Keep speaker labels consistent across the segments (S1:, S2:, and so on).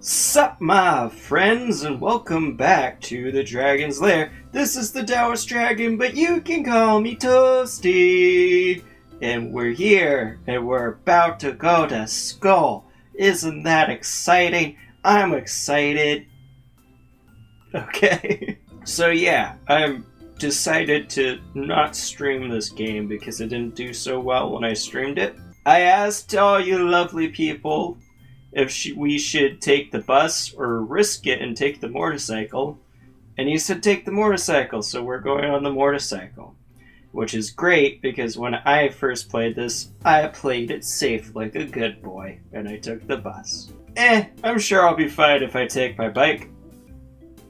S1: Sup, my friends, and welcome back to the Dragon's Lair. This is the Taoist Dragon, but you can call me Toasty. And we're here, and we're about to go to Skull. Isn't that exciting? I'm excited. Okay. So yeah, I'm decided to not stream this game because it didn't do so well when I streamed it. I asked all you lovely people if we should take the bus or risk it and take the motorcycle. And he said take the motorcycle, so we're going on the motorcycle. Which is great, because when I first played this, I played it safe like a good boy, and I took the bus. I'm sure I'll be fine if I take my bike.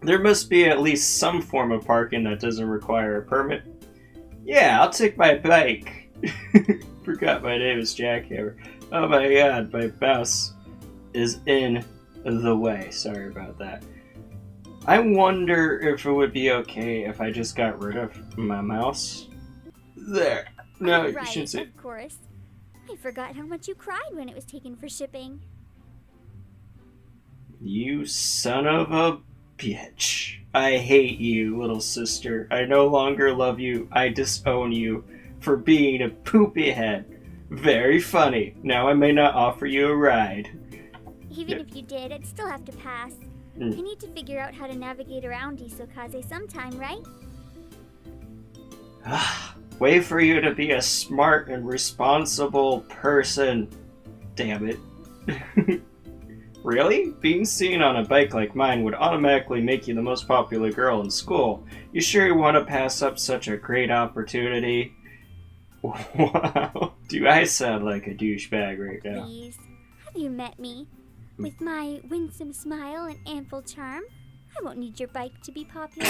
S1: There must be at least some form of parking that doesn't require a permit. Yeah, I'll take my bike. Forgot my name is Jackhammer. Oh my god, my mouse is in the way. Sorry about that. I wonder if it would be okay if I just got rid of my mouse. There. No,
S2: right,
S1: you should say.
S2: Of course. I forgot how much you cried when it was taken for shipping.
S1: You son of a bitch. I hate you, little sister. I no longer love you. I disown you for being a poopy head. Very funny. Now I may not offer you a ride.
S2: If you did, I'd still have to pass. I need to figure out how to navigate around Isokaze sometime, right?
S1: Way for you to be a smart and responsible person. Damn it. Really? Being seen on a bike like mine would automatically make you the most popular girl in school. You sure you want to pass up such a great opportunity? Wow. Do I sound like a douchebag right now?
S2: Please, have you met me? With my winsome smile and ample charm, I won't need your bike to be popular.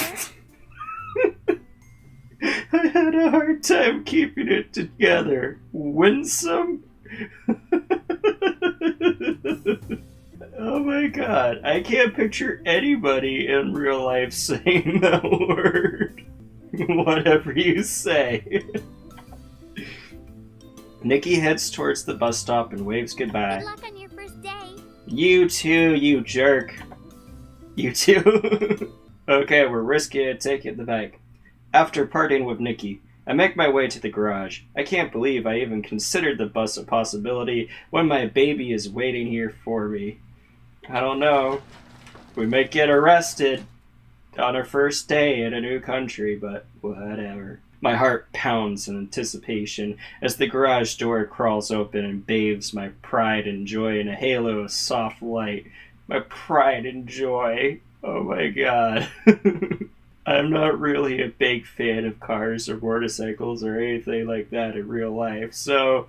S1: I had a hard time keeping it together. Winsome? Oh my god, I can't picture anybody in real life saying that word. Whatever you say. Nikki heads towards the bus stop and waves goodbye.
S2: Good luck on your first day.
S1: You too, you jerk. You too. Okay, we're risking it taking the bike. After parting with Nikki, I make my way to the garage. I can't believe I even considered the bus a possibility when my baby is waiting here for me. I don't know. We might get arrested on our first day in a new country, but whatever. My heart pounds in anticipation as the garage door crawls open and bathes my pride and joy in a halo of soft light. My pride and joy. Oh my god. I'm not really a big fan of cars or motorcycles or anything like that in real life, so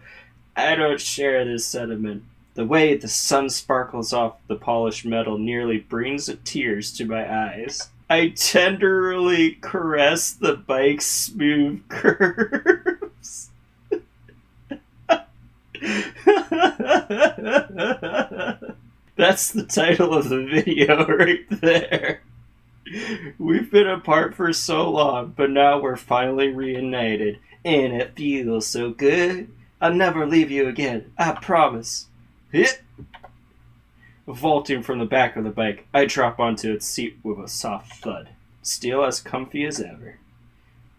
S1: I don't share this sentiment. The way the sun sparkles off the polished metal nearly brings tears to my eyes. I tenderly caress the bike's smooth curves. That's the title of the video right there. We've been apart for so long, but now we're finally reunited. And it feels so good. I'll never leave you again, I promise. Hit! Vaulting from the back of the bike, I drop onto its seat with a soft thud. Still as comfy as ever.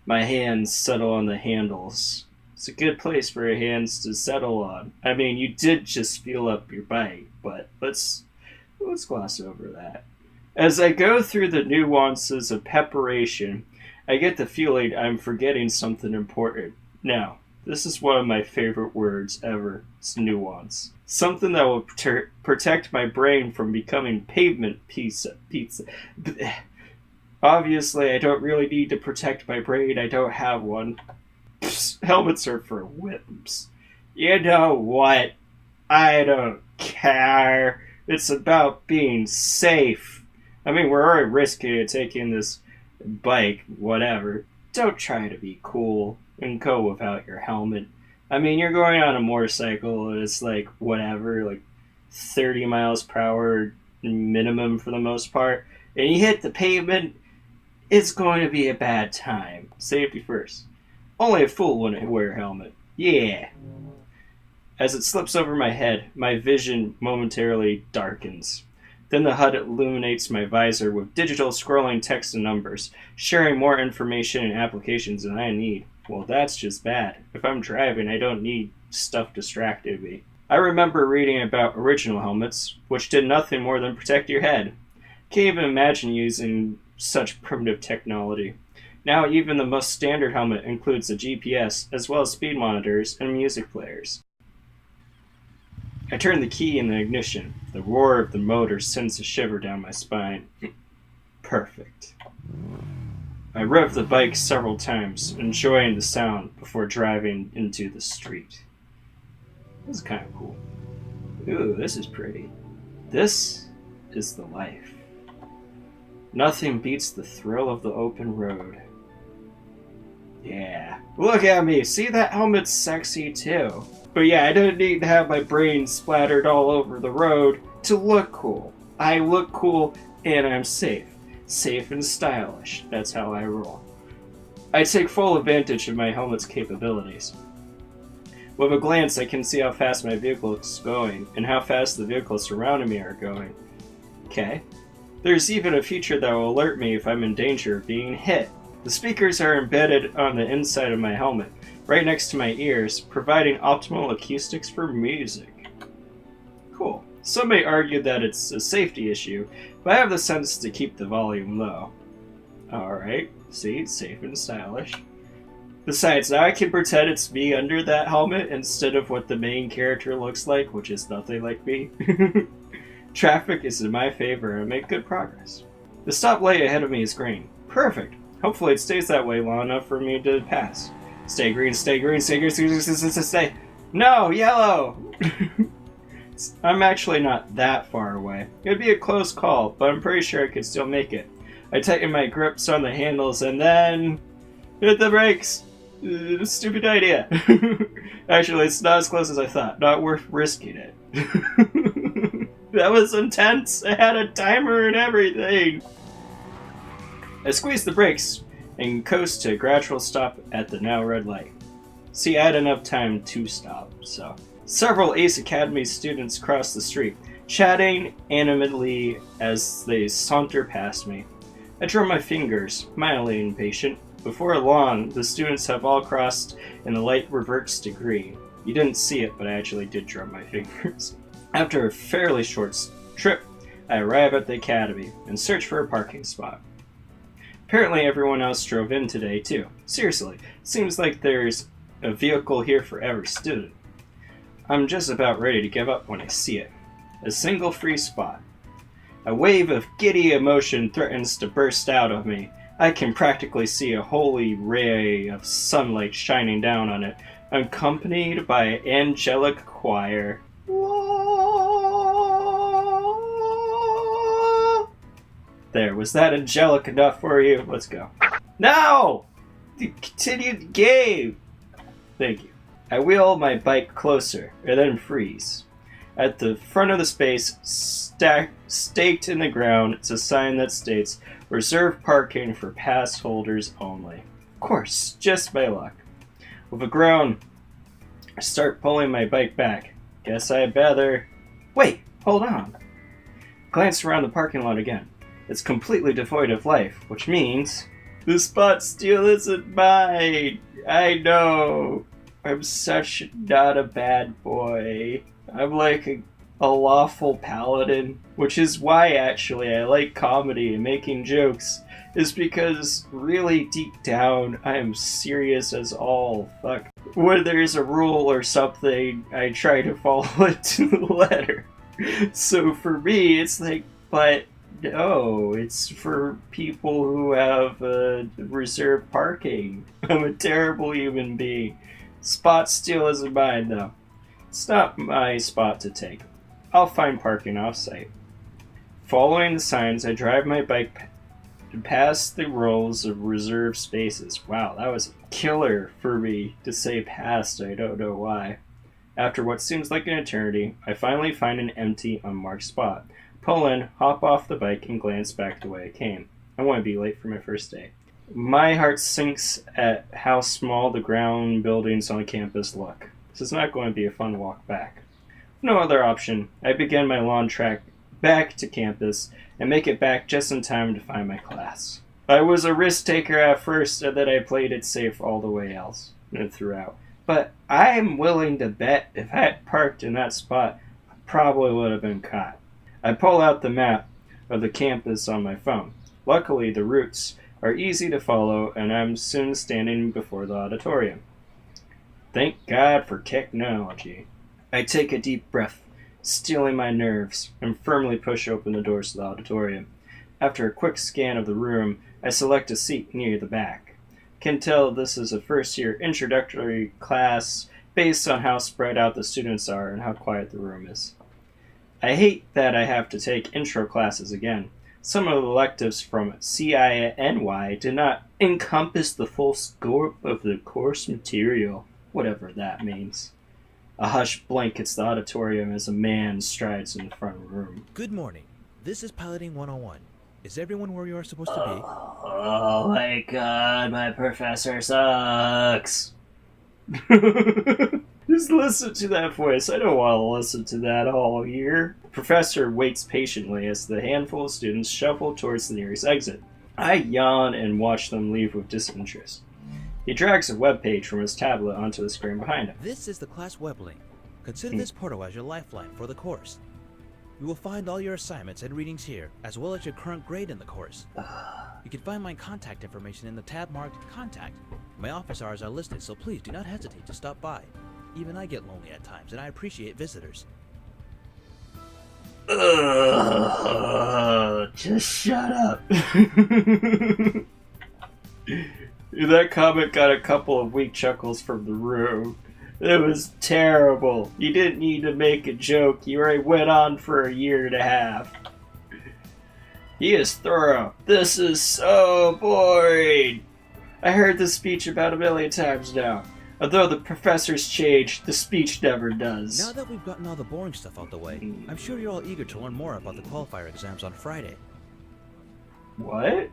S1: My hands settle on the handles. It's a good place for your hands to settle on. I mean, you did just feel up your bike, but let's gloss over that. As I go through the nuances of preparation, I get the feeling I'm forgetting something important. Now, this is one of my favorite words ever. It's nuance. Something that will protect my brain from becoming pavement pizza. Obviously, I don't really need to protect my brain. I don't have one. Psst, helmets are for wimps. You know what? I don't care. It's about being safe. I mean, we're already risking it taking this bike, whatever. Don't try to be cool and go without your helmet. I mean, you're going on a motorcycle and it's like, whatever, like 30 miles per hour minimum for the most part. And you hit the pavement, it's going to be a bad time. Safety first. Only a fool wouldn't wear a helmet. Yeah. As it slips over my head, my vision momentarily darkens. Then the HUD illuminates my visor with digital scrolling text and numbers, sharing more information and applications than I need. Well, that's just bad. If I'm driving, I don't need stuff distracting me. I remember reading about original helmets, which did nothing more than protect your head. Can't even imagine using such primitive technology. Now even the most standard helmet includes a GPS, as well as speed monitors and music players. I turn the key in the ignition. The roar of the motor sends a shiver down my spine. Perfect. I rev the bike several times, enjoying the sound before driving into the street. This is kind of cool. Ooh, this is pretty. This is the life. Nothing beats the thrill of the open road. Yeah. Look at me! See, that helmet's sexy too. But yeah, I don't need to have my brain splattered all over the road to look cool. I look cool and I'm safe. Safe and stylish. That's how I roll. I take full advantage of my helmet's capabilities. With a glance, I can see how fast my vehicle is going and how fast the vehicles surrounding me are going. Okay. There's even a feature that will alert me if I'm in danger of being hit. The speakers are embedded on the inside of my helmet, right next to my ears, providing optimal acoustics for music. Cool. Some may argue that it's a safety issue, but I have the sense to keep the volume low. Alright, see, it's safe and stylish. Besides, now I can pretend it's me under that helmet instead of what the main character looks like, which is nothing like me. Traffic is in my favor and I make good progress. The stoplight ahead of me is green. Perfect. Hopefully it stays that way long enough for me to pass. Stay green, stay green, stay green, stay green, stay. No, yellow! I'm actually not that far away. It'd be a close call, but I'm pretty sure I could still make it. I tighten my grips on the handles and then hit the brakes. Stupid idea. Actually, it's not as close as I thought. Not worth risking it. That was intense. I had a timer and everything. I squeezed the brakes and coast to a gradual stop at the now red light. See, I had enough time to stop, so. Several Ace Academy students cross the street, chatting animatedly as they saunter past me. I drum my fingers, mildly impatient. Before long, the students have all crossed and the light reverts to green. You didn't see it, but I actually did drum my fingers. After a fairly short trip, I arrive at the academy and search for a parking spot. Apparently everyone else drove in today too. Seriously, seems like there's a vehicle here for every student. I'm just about ready to give up when I see it. A single free spot. A wave of giddy emotion threatens to burst out of me. I can practically see a holy ray of sunlight shining down on it, accompanied by an angelic choir. There, was that angelic enough for you? Let's go. No! Continue the game! Thank you. I wheel my bike closer, and then freeze. At the front of the space, staked in the ground, it's a sign that states, "Reserved parking for pass holders only." Of course, just by luck. With a groan, I start pulling my bike back. Guess I'd better... Wait, hold on. Glance around the parking lot again. It's completely devoid of life, which means... The spot still isn't mine! I know! I'm such not a bad boy. I'm like a lawful paladin, which is why actually I like comedy and making jokes, is because really deep down I am serious as all fuck. When there's a rule or something, I try to follow it to the letter. So for me, it's like, but no, it's for people who have reserved parking. I'm a terrible human being. Spot still isn't mine, though. It's not my spot to take. I'll find parking off-site. Following the signs, I drive my bike past the rows of reserved spaces. Wow, that was killer for me to say past. I don't know why. After what seems like an eternity, I finally find an empty, unmarked spot. Pull in, hop off the bike, and glance back the way I came. I want to be late for my first day. My heart sinks at how small the ground buildings on campus look. This is not going to be a fun walk back. No other option. I begin my long trek back to campus and make it back just in time to find my class. I was a risk taker at first, and then I played it safe all the way else and throughout. But I'm willing to bet if I had parked in that spot, I probably would have been caught. I pull out the map of the campus on my phone. Luckily, the routes are easy to follow, and I'm soon standing before the auditorium. Thank God for technology. I take a deep breath, steeling my nerves, and firmly push open the doors to the auditorium. After a quick scan of the room, I select a seat near the back. Can tell this is a first-year introductory class based on how spread out the students are and how quiet the room is. I hate that I have to take intro classes again. Some of the electives from CINY did not encompass the full scope of the course material, whatever that means. A hush blankets the auditorium as a man strides in the front room.
S3: Good morning. This is Piloting 101. Is everyone where you are supposed to be?
S1: Oh my god, my professor sucks. Just listen to that voice. I don't want to listen to that all year. The professor waits patiently as the handful of students shuffle towards the nearest exit. I yawn and watch them leave with disinterest. He drags a web page from his tablet onto the screen behind him.
S3: This is the class web link. Consider this portal as your lifeline for the course. You will find all your assignments and readings here, as well as your current grade in the course. You can find my contact information in the tab marked Contact. My office hours are listed, so please do not hesitate to stop by. Even I get lonely at times, and I appreciate visitors.
S1: Just shut up. That comment got a couple of weak chuckles from the room. It was terrible. You didn't need to make a joke. You already went on for a year and a half. He is thorough. This is so boring. I heard this speech about 1 million times now. Although the professor's changed, the speech never does.
S3: Now that we've gotten all the boring stuff out the way, I'm sure you're all eager to learn more about the qualifier exams on Friday.
S1: What?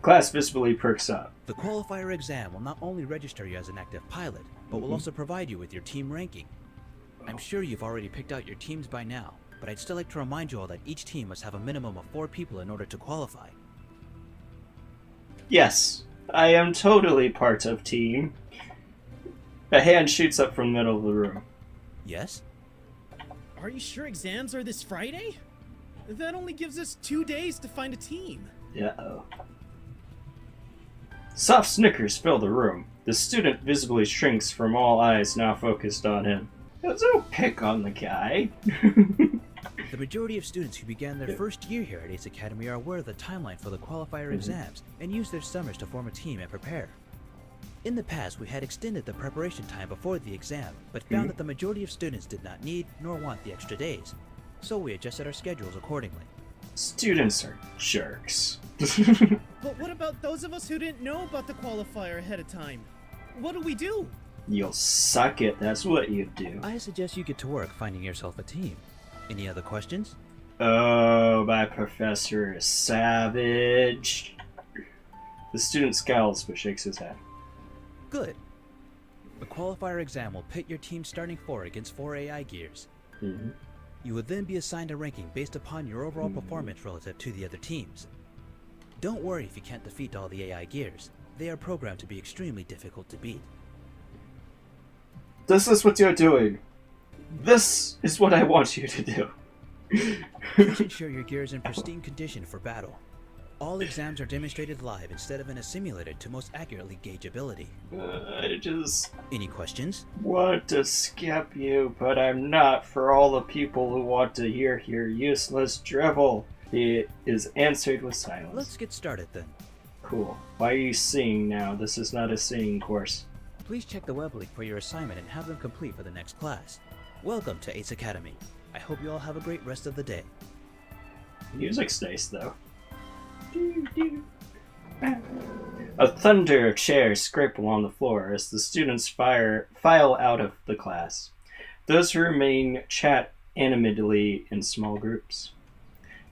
S1: Class visibly perks up.
S3: The qualifier exam will not only register you as an active pilot, but will also provide you with your team ranking. I'm sure you've already picked out your teams by now, but I'd still like to remind you all that each team must have a minimum of 4 people in order to qualify.
S1: Yes, I am totally part of team. A hand shoots up from the middle of the room.
S3: Yes?
S4: Are you sure exams are this Friday? That only gives us 2 days to find a team.
S1: Uh-oh. Soft snickers fill the room. The student visibly shrinks from all eyes now focused on him. There's no pick on the guy.
S3: The majority of students who began their first year here at Ace Academy are aware of the timeline for the qualifier exams and use their summers to form a team and prepare. In the past, we had extended the preparation time before the exam, but found that the majority of students did not need nor want the extra days, so we adjusted our schedules accordingly.
S1: Students are jerks.
S4: But what about those of us who didn't know about the qualifier ahead of time? What do we do?
S1: You'll suck it, that's what you do.
S3: I suggest you get to work finding yourself a team. Any other questions?
S1: Oh, my professor is savage. The student scowls but shakes his head.
S3: Good. The qualifier exam will pit your team's starting 4 against 4 AI gears. You will then be assigned a ranking based upon your overall performance relative to the other teams. Don't worry if you can't defeat all the AI gears. They are programmed to be extremely difficult to beat.
S1: This is what you're doing. This is what I want you to do.
S3: Please ensure your gear is in pristine condition for battle. All exams are demonstrated live instead of in a simulator to most accurately gauge ability.
S1: I just
S3: Any questions?
S1: want to skip you, but I'm not for all the people who want to hear your useless drivel. It is answered with silence.
S3: Let's get started then.
S1: Cool. Why are you singing now? This is not a singing course.
S3: Please check the web link for your assignment and have them complete for the next class. Welcome to Ace Academy. I hope you all have a great rest of the day.
S1: Music's nice, though. A thunder of chairs scrape along the floor as the students file out of the class. Those who remain chat animatedly in small groups.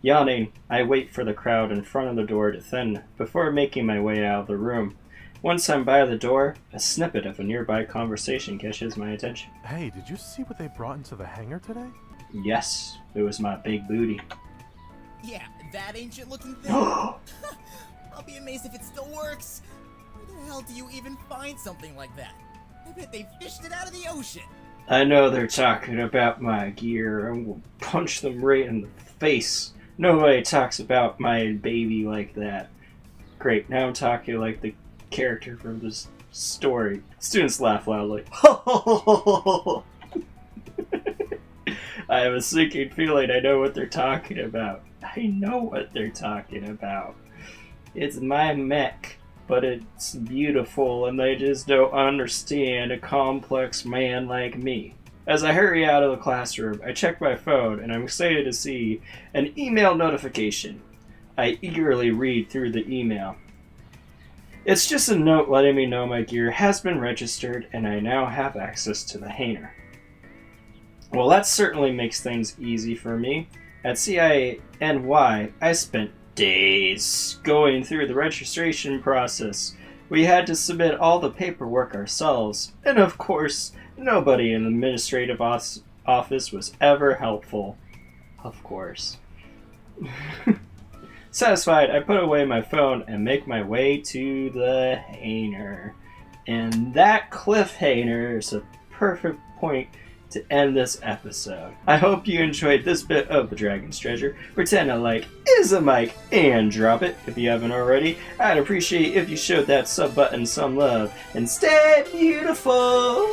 S1: Yawning, I wait for the crowd in front of the door to thin before making my way out of the room. Once I'm by the door, a snippet of a nearby conversation catches my attention.
S5: Hey, did you see what they brought into the hangar today?
S1: Yes, it was my big booty.
S5: Yeah, that ancient looking thing. I'll be amazed if it still works. Where the hell do you even find something like that? I bet they fished it out of the ocean.
S1: I know they're talking about my gear, and will punch them right in the face. Nobody talks about my baby like that. Great, now I'm talking like the character from this story. Students laugh loudly. I have a sinking feeling I know what they're talking about. I know what they're talking about. It's my mech, but it's beautiful and they just don't understand a complex man like me. As I hurry out of the classroom, I check my phone and I'm excited to see an email notification. I eagerly read through the email. It's just a note letting me know my gear has been registered and I now have access to the hangar. Well, that certainly makes things easy for me. At CINY, I spent days going through the registration process. We had to submit all the paperwork ourselves, and of course, nobody in the administrative office was ever helpful. Of course. Satisfied, I put away my phone and make my way to the hangar. And that cliffhanger is a perfect point to end this episode. I hope you enjoyed this bit of The Dragon's Treasure. Pretend a like is a mic and drop it if you haven't already. I'd appreciate if you showed that sub button some love and stay beautiful.